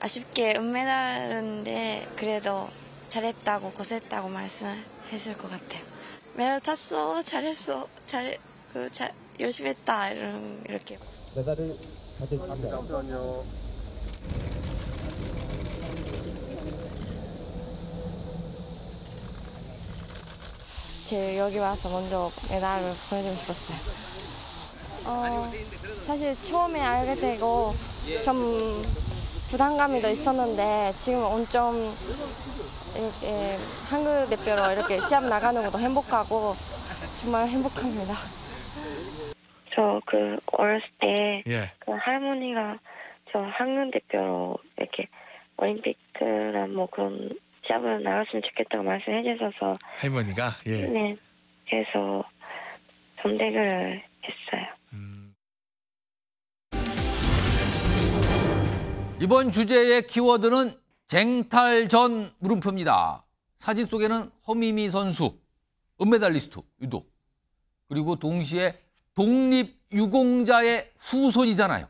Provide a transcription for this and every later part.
아쉽게 은메달인데 그래도 잘했다고 고생했다고 말씀했을 것 같아요. 메달 탔어, 잘했어, 열심히 했다 이렇게. 메달을 받으십니다. 제일 여기 와서 먼저 메달을 보내주고 싶었어요. 사실 처음에 알게 되고 좀 부담감이 더 있었는데 지금 좀 이렇게 한국 대표로 이렇게 시합 나가는 것도 행복하고 정말 행복합니다. 저 어렸을 때 그 할머니가 저 한국 대표로 이렇게 올림픽이나 뭐 그런 시합을 나갔으면 좋겠다고 말씀해 주셔서 할머니가 네, 그래서 선택을 했어요. 이번 주제의 키워드는 쟁탈전 물음표입니다. 사진 속에는 허미미 선수, 은메달리스트 유도, 그리고 동시에 독립유공자의 후손이잖아요.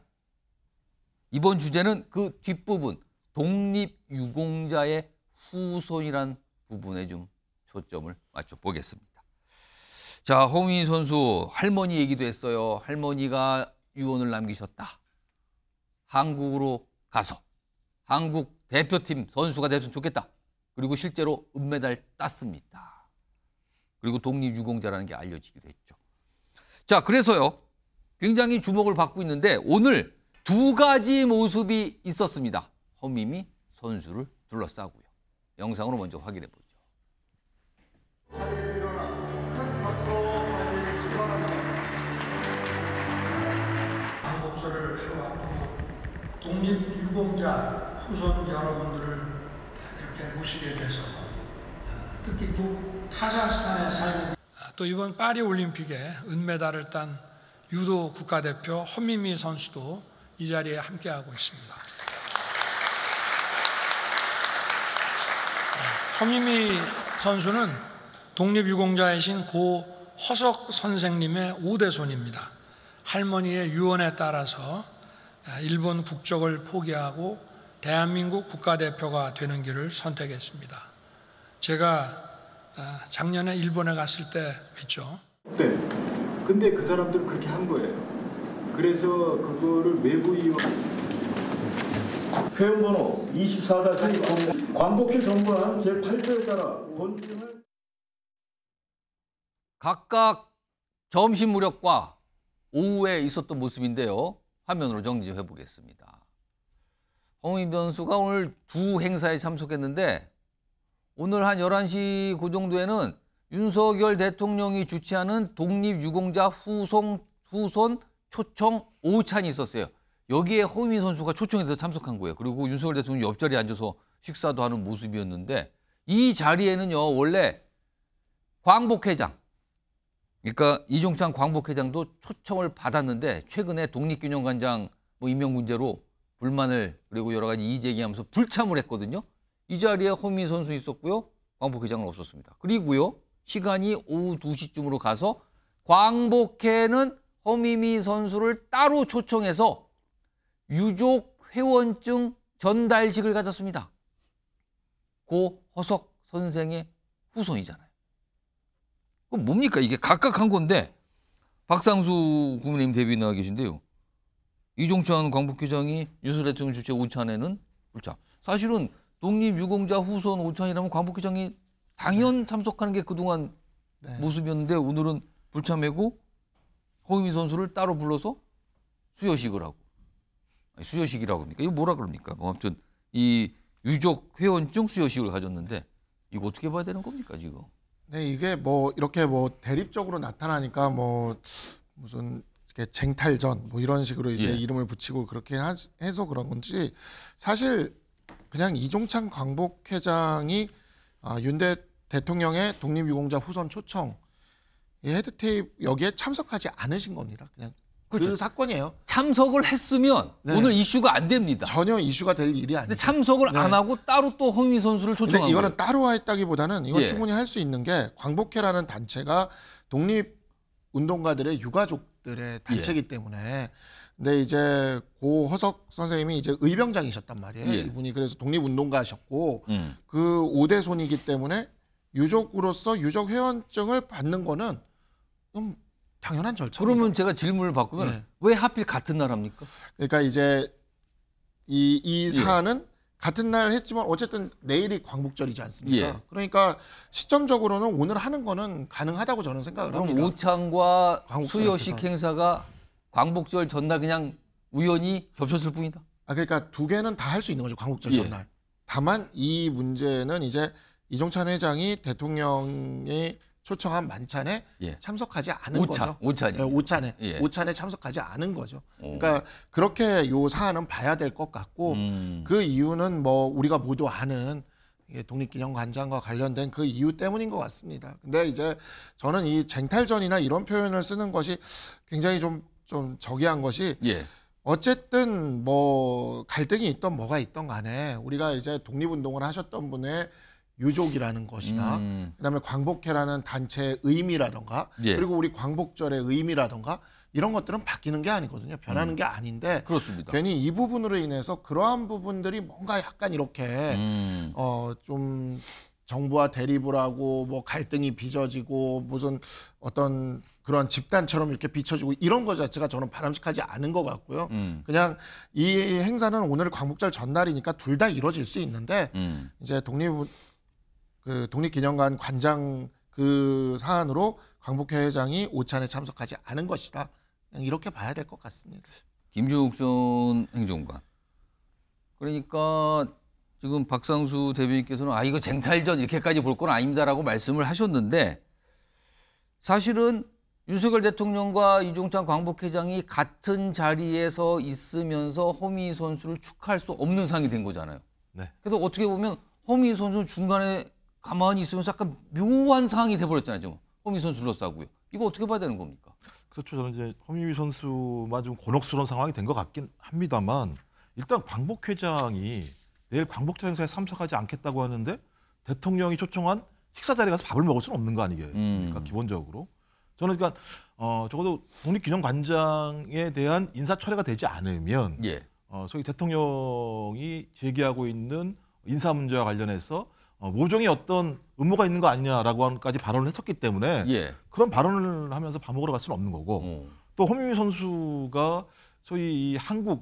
이번 주제는 그 뒷부분, 독립유공자의 후손이란 부분에 좀 초점을 맞춰보겠습니다. 자, 허미미 선수 할머니 얘기도 했어요. 할머니가 유언을 남기셨다. 한국으로 가서 한국 대표팀 선수가 됐으면 좋겠다. 그리고 실제로 은메달 땄습니다. 그리고 독립유공자라는 게 알려지기도 했죠. 자, 그래서요, 굉장히 주목을 받고 있는데 오늘 두 가지 모습이 있었습니다. 허미미 선수를 둘러싸고요. 영상으로 먼저 확인해 보죠. 광복절을 하루 앞두고 독립유공자 후손 여러분들을 이렇게 모시게 돼서 특히 카자흐스탄에 살고 또 이번 파리 올림픽에 은메달을 딴 유도 국가대표 허미미 선수도 이 자리에 함께하고 있습니다. 허미미 선수는 독립유공자이신 고 허석 선생님의 5대손입니다. 할머니의 유언에 따라서 일본 국적을 포기하고 대한민국 국가대표가 되는 길을 선택했습니다. 제가 작년에 일본에 갔을 때 뵀죠. 네. 근데 그 사람들은 그렇게 한 거예요. 그래서 그거를 외부 이용 회원번호 24-0 광복회 정부안 제8조에 따라 본팀을 각각 점심 무렵과 오후에 있었던 모습인데요. 화면으로 정리 좀 해보겠습니다. 허미미 선수가 오늘 두 행사에 참석했는데 오늘 한 11시 그 정도에는 윤석열 대통령이 주최하는 독립유공자 후손 초청 오찬이 있었어요. 여기에 허미미 선수가 초청해서 참석한 거예요. 그리고 윤석열 대통령이 옆자리에 앉아서 식사도 하는 모습이었는데 이 자리에는요, 원래 광복회장, 그러니까 이종찬 광복회장도 초청을 받았는데 최근에 독립기념관장 임명 문제로 불만을 그리고 여러 가지 이의 제기하면서 불참을 했거든요. 이 자리에 허미미 선수 있었고요. 광복회장은 없었습니다. 그리고요, 시간이 오후 2시쯤으로 가서 광복회는 허미미 선수를 따로 초청해서 유족 회원증 전달식을 가졌습니다. 고 허석 선생의 후손이잖아요. 그럼 뭡니까? 이게 각각 한 건데 박상수 국민의힘 대변인 나와 계신데요. 이종찬 광복회장이 윤석열 대통령 주최 오찬에는 불참. 사실은 독립유공자 후손 오찬이라면 광복회장이 당연 참석하는 게 그동안 모습이었는데 오늘은 불참하고 허미미 선수를 따로 불러서 수여식을 하고. 아니, 수여식이라고 합니까? 이거 뭐라 그럽니까? 뭐 아무튼 이 유족 회원증 수여식을 가졌는데 이거 어떻게 봐야 되는 겁니까 지금? 네, 이게 뭐 이렇게 뭐 대립적으로 나타나니까 뭐 무슨 이렇게 쟁탈전 뭐 이런 식으로 이제 이름을 붙이고 그렇게 해서 그런 건지 사실 그냥 이종찬 광복회장이 윤 대통령의 독립유공자 후손 초청 이 헤드테이프 여기에 참석하지 않으신 겁니다. 그냥 그렇죠. 그 사건이에요. 참석을 했으면 오늘 이슈가 안 됩니다. 전혀 이슈가 될 일이 아니에요. 근데 참석을 안 하고 따로 또 허미미 선수를 초청한 거예요. 이거는 따로 했다기보다는 이건 충분히 할 수 있는 게 광복회라는 단체가 독립운동가들의 유가족들의 단체이기 때문에 근데 이제 고 허석 선생님이 이제 의병장이셨단 말이에요. 예. 이분이 그래서 독립운동가셨고 그 5대 손이기 때문에 유족으로서 유족 회원증을 받는 거는 좀 당연한 절차입니다. 그러면 제가 질문을 바꾸면 네. 왜 하필 같은 날 합니까? 그러니까 이제 이 예. 사안은 같은 날 했지만 어쨌든 내일이 광복절이지 않습니까? 예. 그러니까 시점적으로는 오늘 하는 거는 가능하다고 저는 생각을 그럼 합니다. 오찬과 광복절 수요식 앞에서. 행사가 광복절 전날 그냥 우연히 겹쳤을 뿐이다. 그러니까 두 개는 다 할 수 있는 거죠. 광복절 예. 전날. 다만 이 문제는 이제 이종찬 회장이 대통령이 초청한 만찬에 예. 참석하지 않은 거죠. 오찬이. 네, 오찬에 예. 오찬에 참석하지 않은 거죠. 그러니까 그렇게 요 사안은 봐야 될 것 같고 그 이유는 뭐 우리가 모두 아는 독립기념관장과 관련된 그 이유 때문인 것 같습니다. 근데 이제 저는 이 쟁탈전이나 이런 표현을 쓰는 것이 굉장히 좀 저기한 것이 예. 어쨌든 뭐 갈등이 있던 뭐가 있던 간에 우리가 이제 독립운동을 하셨던 분의 유족이라는 것이나 그다음에 광복회라는 단체의 의미라던가 예. 그리고 우리 광복절의 의미라던가 이런 것들은 바뀌는 게 아니거든요. 변하는 게 아닌데 그렇습니다. 괜히 이 부분으로 인해서 그러한 부분들이 뭔가 약간 이렇게 좀 정부와 대립을 하고 뭐 갈등이 빚어지고 무슨 어떤 그런 집단처럼 이렇게 비춰지고 이런 것 자체가 저는 바람직하지 않은 것 같고요. 그냥 이 행사는 오늘 광복절 전날이니까 둘 다 이루어질 수 있는데 이제 독립기념관 관장 그 사안으로 광복회 회장이 오찬에 참석하지 않은 것이다. 그냥 이렇게 봐야 될 것 같습니다. 김종욱 전 행정관. 그러니까 지금 박상수 대변인께서는 이거 쟁탈전 이렇게까지 볼 건 아닙니다라고 말씀을 하셨는데 사실은 윤석열 대통령과 이종찬 광복회장이 같은 자리에서 있으면서 허민희 선수를 축하할 수 없는 상황이 된 거잖아요. 네. 그래서 어떻게 보면 허민희 선수는 중간에 가만히 있으면서 약간 묘한 상황이 돼버렸잖아요. 지금 허민희 선수 둘러싸고요. 이거 어떻게 봐야 되는 겁니까? 그렇죠. 저는 이제 허민희 선수만 좀 곤혹스러운 상황이 된 것 같긴 합니다만 일단 광복회장이 내일 광복절 행사에 참석하지 않겠다고 하는데 대통령이 초청한 식사 자리에 가서 밥을 먹을 수는 없는 거 아니겠습니까? 기본적으로. 저는 그러니까 적어도 독립기념관장에 대한 인사철회가 되지 않으면 예. 소위 대통령이 제기하고 있는 인사 문제와 관련해서 모종의 어떤 음모가 있는 거 아니냐라고까지 발언을 했었기 때문에 예. 그런 발언을 하면서 밥 먹으러 갈 수는 없는 거고 또 허민희 선수가 소위 이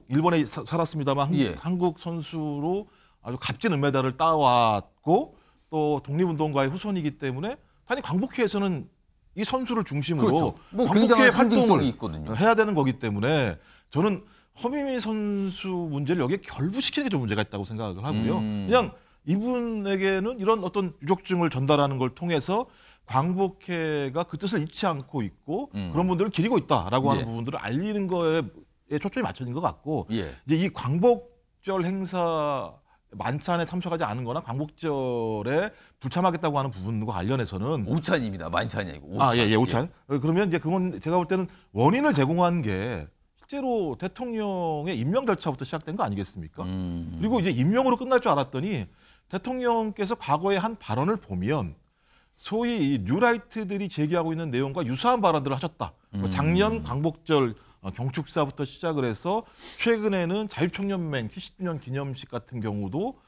일본에 살았습니다만 예. 한국 선수로 아주 값진 은메달을 따왔고 또 독립운동가의 후손이기 때문에 당연히 광복회에서는 이 선수를 중심으로 그렇죠. 뭐 광복회 굉장한 활동을 상징성이 있거든요. 해야 되는 거기 때문에 저는 허민희 선수 문제를 여기에 결부시키는 게 좀 문제가 있다고 생각을 하고요. 그냥 이분에게는 이런 어떤 유족증을 전달하는 걸 통해서 광복회가 그 뜻을 잊지 않고 있고 그런 분들을 기리고 있다라고 하는 예. 부분들을 알리는 거에 초점이 맞춰진 것 같고 예. 이제 이 광복절 행사 만찬에 참석하지 않은 거나 광복절에 불참하겠다고 하는 부분과 관련해서는 오찬입니다. 만찬이 아니고 오찬. 예, 오찬. 그러면 이제 그건 제가 볼 때는 원인을 제공한 게 실제로 대통령의 임명 절차부터 시작된 거 아니겠습니까? 그리고 이제 임명으로 끝날 줄 알았더니 대통령께서 과거에 한 발언을 보면 소위 이 뉴라이트들이 제기하고 있는 내용과 유사한 발언들을 하셨다. 작년 광복절 경축사부터 시작을 해서 최근에는 자유청년맹 70주년 기념식 같은 경우도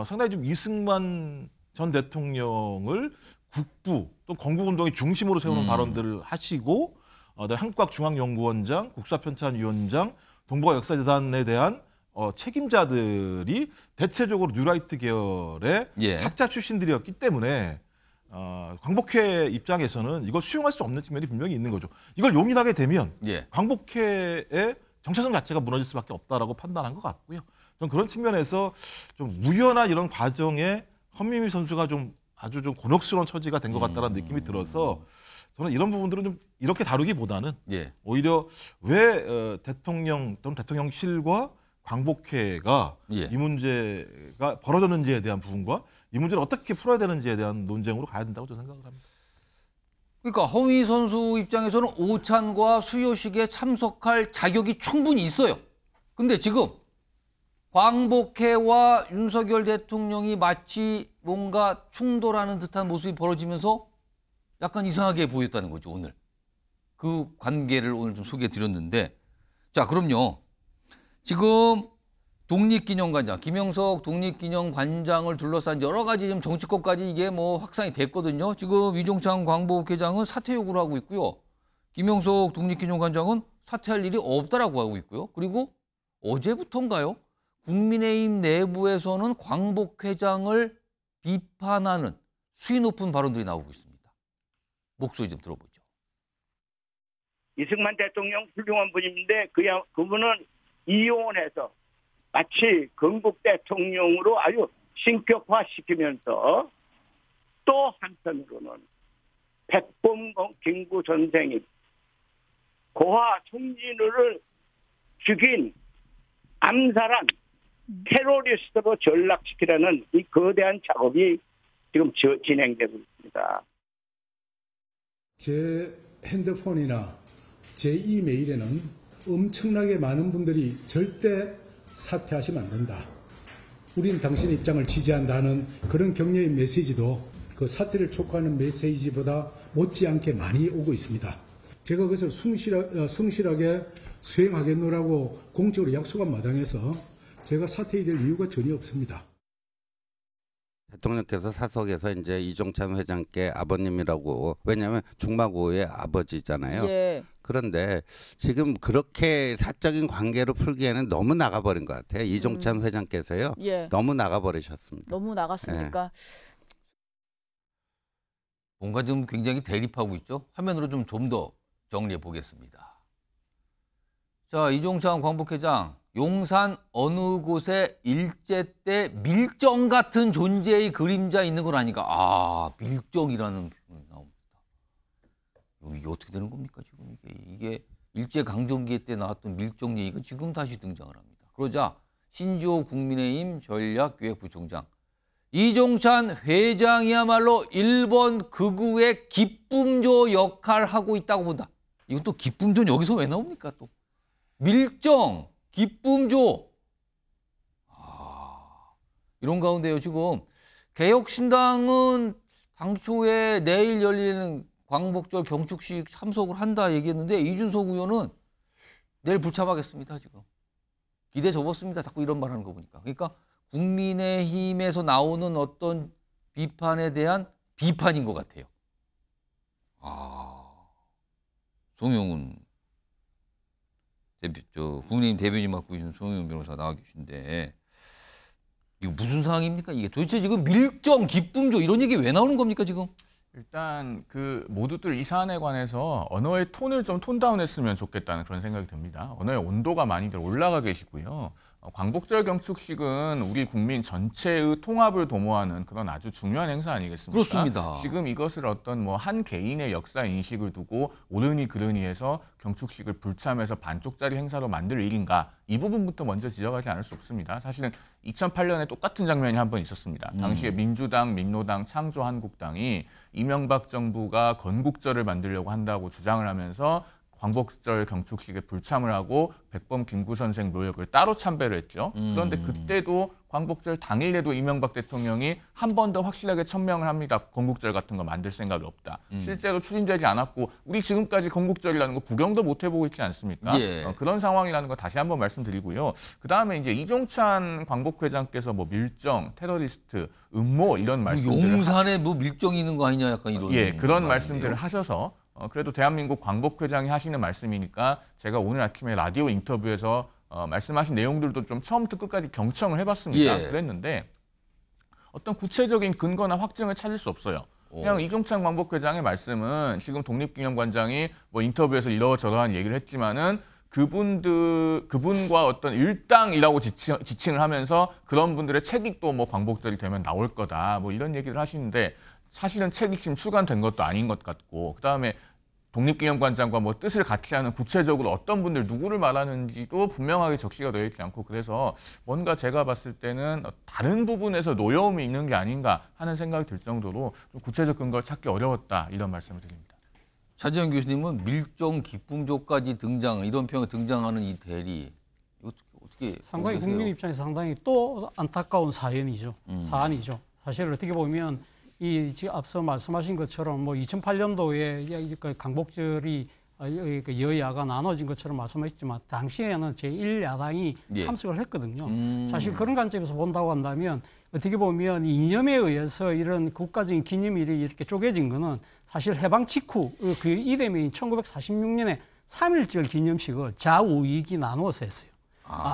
상당히 좀 이승만 전 대통령을 국부 또 건국운동의 중심으로 세우는 발언들을 하시고 한국과학중앙연구원장, 국사편찬위원장, 동북아 역사재단에 대한 책임자들이 대체적으로 뉴라이트 계열의 예. 학자 출신들이었기 때문에 광복회 입장에서는 이걸 수용할 수 없는 측면이 분명히 있는 거죠. 이걸 용인하게 되면 예. 광복회의 정체성 자체가 무너질 수밖에 없다라고 판단한 것 같고요. 저는 그런 측면에서 좀 우연한 이런 과정에 허민희 선수가 좀 아주 좀 곤혹스러운 처지가 된 것 같다는 느낌이 들어서 저는 이런 부분들은 좀 이렇게 다루기보다는 예. 오히려 왜 대통령 또는 대통령실과 광복회가 예. 이 문제가 벌어졌는지에 대한 부분과 이 문제를 어떻게 풀어야 되는지에 대한 논쟁으로 가야 된다고 저는 생각을 합니다. 그러니까 허민희 선수 입장에서는 오찬과 수요식에 참석할 자격이 충분히 있어요. 근데 지금 광복회와 윤석열 대통령이 마치 뭔가 충돌하는 듯한 모습이 벌어지면서 약간 이상하게 보였다는 거죠, 오늘. 그 관계를 오늘 좀 소개해 드렸는데 자, 그럼요. 지금 독립기념관장, 김영석 독립기념관장을 둘러싼 여러 가지 좀 정치권까지 이게 뭐 확산이 됐거든요. 지금 이종찬 광복회장은 사퇴 요구를 하고 있고요. 김영석 독립기념관장은 사퇴할 일이 없다라고 하고 있고요. 그리고 어제부터인가요? 국민의힘 내부에서는 광복회장을 비판하는 수위 높은 발언들이 나오고 있습니다. 목소리 좀 들어보죠. 이승만 대통령 훌륭한 분인데 그분은 이혼해서 마치 건국 대통령으로 아주 신격화시키면서 또 한편으로는 백범 김구 선생이 고아 총진우를 죽인 암살한 테러리스트로 전락시키려는 이 거대한 작업이 지금 진행되고 있습니다. 제 핸드폰이나 제 이메일에는 엄청나게 많은 분들이 절대 사퇴하시면 안 된다. 우린 당신의 입장을 지지한다는 그런 격려의 메시지도 그 사퇴를 촉구하는 메시지보다 못지않게 많이 오고 있습니다. 제가 그것을 성실하게 수행하겠노라고 공적으로 약속한 마당에서 제가 사퇴해야 될 이유가 전혀 없습니다. 대통령께서 사석에서 이제 이종찬 회장께 아버님이라고, 왜냐하면 중마고의 아버지잖아요. 예. 그런데 지금 그렇게 사적인 관계로 풀기에는 너무 나가버린 것 같아요. 이종찬 회장께서요. 예. 너무 나가버리셨습니다. 너무 나갔습니까? 예. 뭔가 좀 굉장히 대립하고 있죠. 화면으로 좀 더 정리해 보겠습니다. 자, 이종찬 광복회장, 용산 어느 곳에 일제 때 밀정 같은 존재의 그림자 있는 건 아닌가. 아, 밀정이라는 표현이 나옵니다. 이게 어떻게 되는 겁니까 지금? 이게 일제 강점기 때 나왔던 밀정 얘기가 지금 다시 등장을 합니다. 그러자 신지호 국민의힘 전략기획부총장, 이종찬 회장이야말로 일본 극우의 기쁨조 역할을 하고 있다고 본다. 이건 또 기쁨조는 여기서 왜 나옵니까 또? 밀정, 기쁨조. 이런 가운데요, 지금 개혁신당은 당초에 내일 열리는 광복절 경축식 참석을 한다 얘기했는데 이준석 의원은 내일 불참하겠습니다, 지금. 기대 접었습니다. 자꾸 이런 말 하는 거 보니까. 그러니까 국민의힘에서 나오는 어떤 비판에 대한 비판인 것 같아요. 송영훈 국민의힘 대변인 맡고 계신 송영훈 변호사 나와 계신데 이거 무슨 상황입니까? 이게 도대체 지금 밀정, 기쁨조 이런 얘기 왜 나오는 겁니까 지금? 일단 그 모두들 이 사안에 관해서 언어의 톤을 좀 톤다운했으면 좋겠다는 그런 생각이 듭니다. 언어의 온도가 많이들 올라가 계시고요. 광복절 경축식은 우리 국민 전체의 통합을 도모하는 그런 아주 중요한 행사 아니겠습니까? 그렇습니다. 지금 이것을 어떤 뭐 한 개인의 역사 인식을 두고 옳으니 그르니 해서 경축식을 불참해서 반쪽짜리 행사로 만들 일인가? 이 부분부터 먼저 지적하지 않을 수 없습니다. 사실은 2008년에 똑같은 장면이 한 번 있었습니다. 당시에 민주당, 민노당, 창조한국당이 이명박 정부가 건국절을 만들려고 한다고 주장을 하면서 광복절 경축식에 불참을 하고 백범 김구 선생 묘역을 따로 참배를 했죠. 그런데 그때도 광복절 당일에도 이명박 대통령이 한 번 더 확실하게 천명을 합니다. 건국절 같은 거 만들 생각이 없다. 실제로 추진되지 않았고 우리 지금까지 건국절이라는 거 구경도 못 해보고 있지 않습니까? 예. 그런 상황이라는 거 다시 한번 말씀드리고요. 그다음에 이제 이종찬 광복회장께서 뭐 밀정, 테러리스트, 음모 이런 말씀들을 용산에 뭐 밀정이 있는 거 아니냐 약간 이런 그런 말씀들을 하셔서 그래도 대한민국 광복회장이 하시는 말씀이니까 제가 오늘 아침에 라디오 인터뷰에서 말씀하신 내용들도 좀 처음부터 끝까지 경청을 해봤습니다. 예. 그랬는데 어떤 구체적인 근거나 확증을 찾을 수 없어요. 그냥 이종찬 광복회장의 말씀은 지금 독립기념관장이 뭐 인터뷰에서 이러저러한 얘기를 했지만은 그분과 어떤 일당이라고 지칭을 하면서 그런 분들의 책이 또 뭐 광복절이 되면 나올 거다 뭐 이런 얘기를 하시는데 사실은 책이 출간된 것도 아닌 것 같고 그다음에 독립기념관장과 뭐 뜻을 같이 하는 구체적으로 어떤 분들 누구를 말하는지도 분명하게 적시가 되어 있지 않고 그래서 뭔가 제가 봤을 때는 다른 부분에서 노여움이 있는 게 아닌가 하는 생각이 들 정도로 좀 구체적 근거를 찾기 어려웠다 이런 말씀을 드립니다. 차지현 교수님은 밀정, 기쁨조까지 이런 표현이 등장하는 이 대리 어떻게 상당히 국민 입장에서 상당히 또 안타까운 사안이죠. 사실 어떻게 보면 이 지금 앞서 말씀하신 것처럼 뭐 2008년도에 강복절이 여야가 나눠진 것처럼 말씀하셨지만 당시에는 제1야당이 예. 참석을 했거든요. 사실 그런 관점에서 본다고 한다면 어떻게 보면 이념에 의해서 이런 국가적인 기념일이 이렇게 쪼개진 거는 사실 해방 직후 그 이듬해인 1946년에 3.1절 기념식을 좌우익이 나누어서 했어요.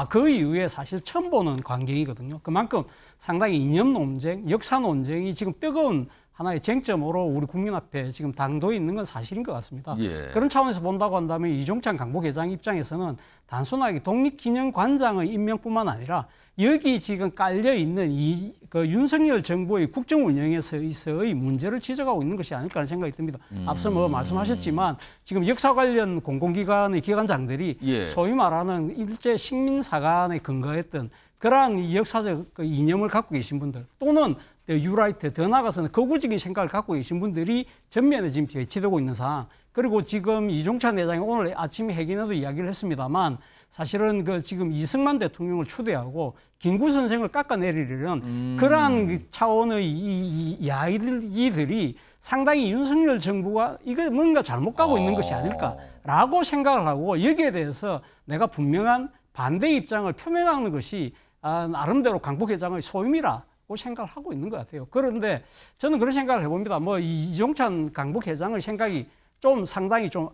그 이후에 사실 처음 보는 광경이거든요. 그만큼 상당히 이념 논쟁, 역사 논쟁이 지금 뜨거운 하나의 쟁점으로 우리 국민 앞에 지금 당도에 있는 건 사실인 것 같습니다. 예. 그런 차원에서 본다고 한다면 이종찬 강북회장 입장에서는 단순하게 독립기념관장의 임명뿐만 아니라 여기 지금 깔려 있는 그 윤석열 정부의 국정 운영에서의 문제를 지적하고 있는 것이 아닐까 하는 생각이 듭니다. 앞서 말씀하셨지만 지금 역사 관련 공공기관의 기관장들이 예. 소위 말하는 일제 식민사관에 근거했던 그러한 역사적 그 이념을 갖고 계신 분들 또는 유라이트 더 나아가서는 거구적인 생각을 갖고 계신 분들이 전면에 지금 배치되고 있는 상황. 그리고 지금 이종찬 회장이 오늘 아침 회견에도 이야기를 했습니다만 사실은 그 지금 이승만 대통령을 추대하고 김구 선생을 깎아내리려는 그러한 차원의 이 야이들이 상당히 윤석열 정부가 이거 뭔가 잘못 가고 있는 것이 아닐까라고 생각을 하고 여기에 대해서 내가 분명한 반대 입장을 표명하는 것이 나름대로 강북회장의 소임이라고 생각을 하고 있는 것 같아요. 그런데 저는 그런 생각을 해봅니다. 뭐 이종찬 강북회장의 생각이 좀 상당히 좀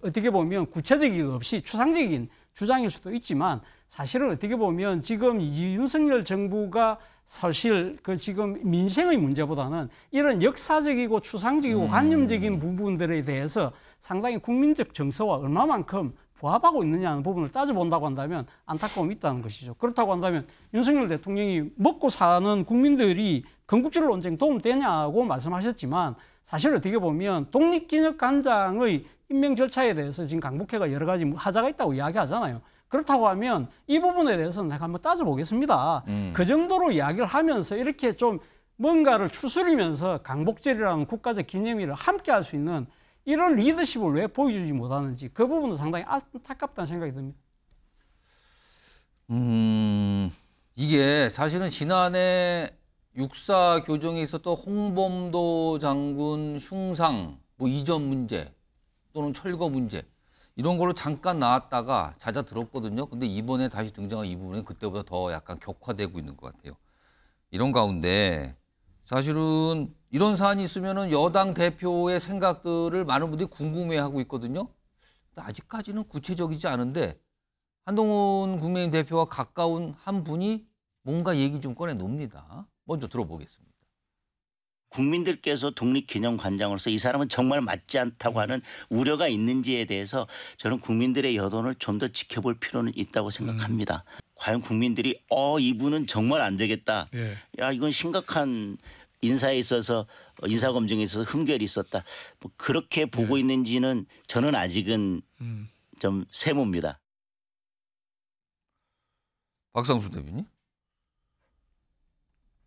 어떻게 보면 구체적이 없이 추상적인 주장일 수도 있지만 사실은 어떻게 보면 지금 이 윤석열 정부가 사실 그 지금 민생의 문제보다는 이런 역사적이고 추상적이고 관념적인 부분들에 대해서 상당히 국민적 정서와 얼마만큼 부합하고 있느냐는 부분을 따져본다고 한다면 안타까움이 있다는 것이죠. 그렇다고 한다면 윤석열 대통령이 먹고 사는 국민들이 건국절 논쟁 도움되냐고 말씀하셨지만 사실 어떻게 보면 독립기념관장의 임명 절차에 대해서 지금 강북회가 여러 가지 하자가 있다고 이야기하잖아요. 그렇다고 하면 이 부분에 대해서는 내가 한번 따져보겠습니다. 그 정도로 이야기를 하면서 이렇게 좀 뭔가를 추스리면서 강복절이라는 국가적 기념일을 함께 할 수 있는 이런 리더십을 왜 보여주지 못하는지 그 부분은 상당히 안타깝다는 생각이 듭니다. 이게 사실은 지난해 육사 교정에 있었던 홍범도 장군 흉상 뭐 이전 문제 또는 철거 문제 이런 걸로 잠깐 나왔다가 잦아들었거든요. 근데 이번에 다시 등장한 이 부분은 그때보다 더 약간 격화되고 있는 것 같아요. 이런 가운데 사실은 이런 사안이 있으면은 여당 대표의 생각들을 많은 분들이 궁금해하고 있거든요. 근데 아직까지는 구체적이지 않은데 한동훈 국민의힘 대표와 가까운 한 분이 뭔가 얘기 좀 꺼내 놉니다. 먼저 들어보겠습니다. 국민들께서 독립기념관장으로서 이 사람은 정말 맞지 않다고 하는 우려가 있는지에 대해서 저는 국민들의 여론을 좀 더 지켜볼 필요는 있다고 생각합니다. 과연 국민들이 이분은 정말 안 되겠다. 예. 야 이건 심각한 인사에 있어서 인사검증에 있어서 흠결이 있었다. 뭐 그렇게 보고 있는지는 저는 아직은 좀 세모입니다. 박상수 대표님.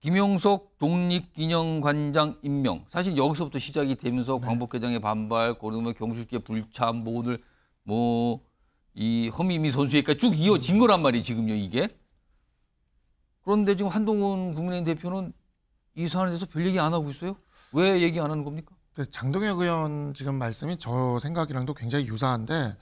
김용석 독립기념관장 임명. 사실 여기서부터 시작이 되면서 광복회장의 반발, 그러면 경술계 불참, 뭐 오늘 뭐 이 허미미 선수에까지 쭉 이어진 거란 말이에요, 지금요 이게. 그런데 지금 한동훈 국민의힘 대표는 이 사안에 대해서 별 얘기 안 하고 있어요? 왜 얘기 안 하는 겁니까? 장동혁 의원 지금 말씀이 저 생각이랑도 굉장히 유사한데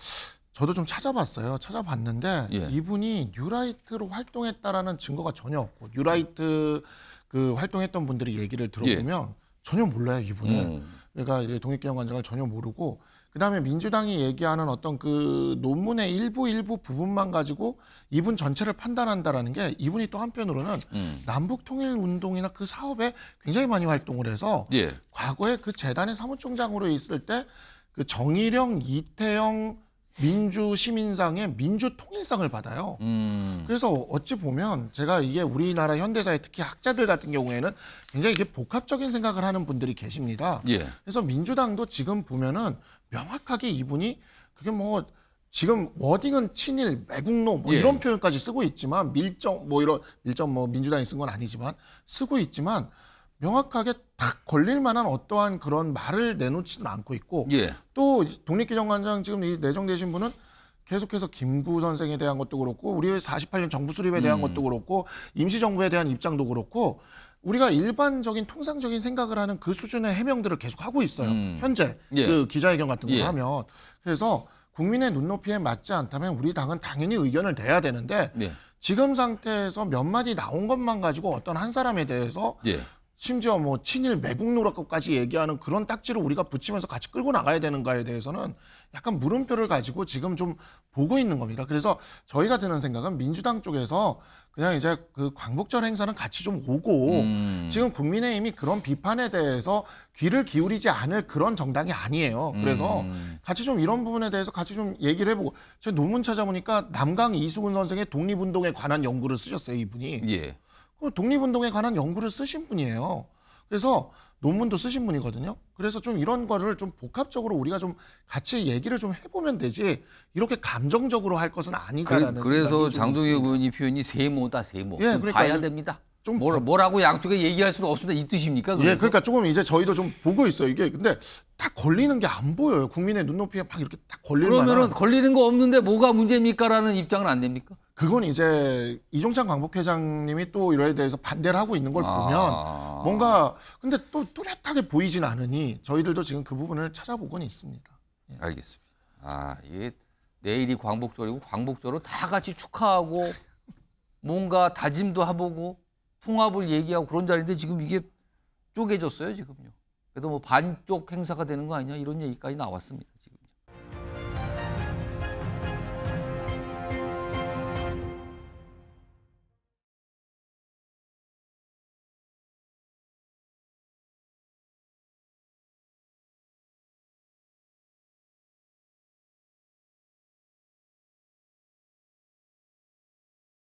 저도 좀 찾아봤어요. 찾아봤는데 이분이 뉴라이트로 활동했다라는 증거가 전혀 없고 뉴라이트 그 활동했던 분들이 얘기를 들어보면 전혀 몰라요, 이분을. 그러니까 이제 독립기념관장을 전혀 모르고 그다음에 민주당이 얘기하는 어떤 그 논문의 일부 부분만 가지고 이분 전체를 판단한다라는 게 이분이 또 한편으로는 남북통일운동이나 그 사업에 굉장히 많이 활동을 해서 과거에 그 재단의 사무총장으로 있을 때 그 정일영, 이태영 민주시민상의 민주통일상을 받아요. 그래서 어찌 보면 제가 이게 우리나라 현대사의 특히 학자들 같은 경우에는 굉장히 이게 복합적인 생각을 하는 분들이 계십니다. 그래서 민주당도 지금 보면은 명확하게 이분이 그게 뭐 지금 워딩은 친일, 매국노 뭐 이런 표현까지 쓰고 있지만 밀정 뭐 민주당이 쓴 건 아니지만 쓰고 있지만 명확하게 딱 걸릴 만한 어떠한 그런 말을 내놓지는 않고 있고 또 독립기념관장 지금 이 내정되신 분은 계속해서 김구 선생에 대한 것도 그렇고 우리의 48년 정부 수립에 대한 것도 그렇고 임시정부에 대한 입장도 그렇고 우리가 일반적인 통상적인 생각을 하는 그 수준의 해명들을 계속 하고 있어요. 현재 예. 그 기자회견 같은 걸 예. 하면. 그래서 국민의 눈높이에 맞지 않다면 우리 당은 당연히 의견을 내야 되는데 예. 지금 상태에서 몇 마디 나온 것만 가지고 어떤 한 사람에 대해서 예. 심지어 뭐 친일 매국 노릇까지 얘기하는 그런 딱지를 우리가 붙이면서 같이 끌고 나가야 되는가에 대해서는 약간 물음표를 가지고 지금 좀 보고 있는 겁니다. 그래서 저희가 드는 생각은 민주당 쪽에서 그냥 이제 그 광복절 행사는 같이 좀 오고 지금 국민의힘이 그런 비판에 대해서 귀를 기울이지 않을 그런 정당이 아니에요. 그래서 같이 좀 이런 부분에 대해서 같이 좀 얘기를 해보고 제가 논문 찾아보니까 남강 이수근 선생의 독립운동에 관한 연구를 쓰셨어요, 이분이. 예. 독립운동에 관한 연구를 쓰신 분이에요. 그래서 논문도 쓰신 분이거든요. 그래서 좀 이런 거를 좀 복합적으로 우리가 좀 같이 얘기를 좀 해보면 되지 이렇게 감정적으로 할 것은 아니다라는 그래서 생각이 좀 장동혁 있습니다. 의원이 표현이 세모다 세모. 예, 좀 그러니까 봐야 됩니다. 좀 뭐라고 양쪽에 얘기할 수는 없습니다. 이 뜻입니까? 그래서? 예, 그러니까 조금 이제 저희도 좀 보고 있어요. 이게 근데 딱 걸리는 게 안 보여요. 국민의 눈높이에 막 이렇게 딱 걸릴 그러면은 만한. 걸리는 거 없는데 뭐가 문제입니까라는 입장은 안 됩니까? 그건 이제 이종찬 광복회장님이 또 이거에 대해서 반대를 하고 있는 걸 보면 뭔가 근데 또 뚜렷하게 보이진 않으니 저희들도 지금 그 부분을 찾아보고는 있습니다. 예. 알겠습니다. 이게 내일이 광복절이고 광복절을 다 같이 축하하고 뭔가 다짐도 해보고 통합을 얘기하고 그런 자리인데 지금 이게 쪼개졌어요, 지금요. 그래도 뭐 반쪽 행사가 되는 거 아니냐 이런 얘기까지 나왔습니다.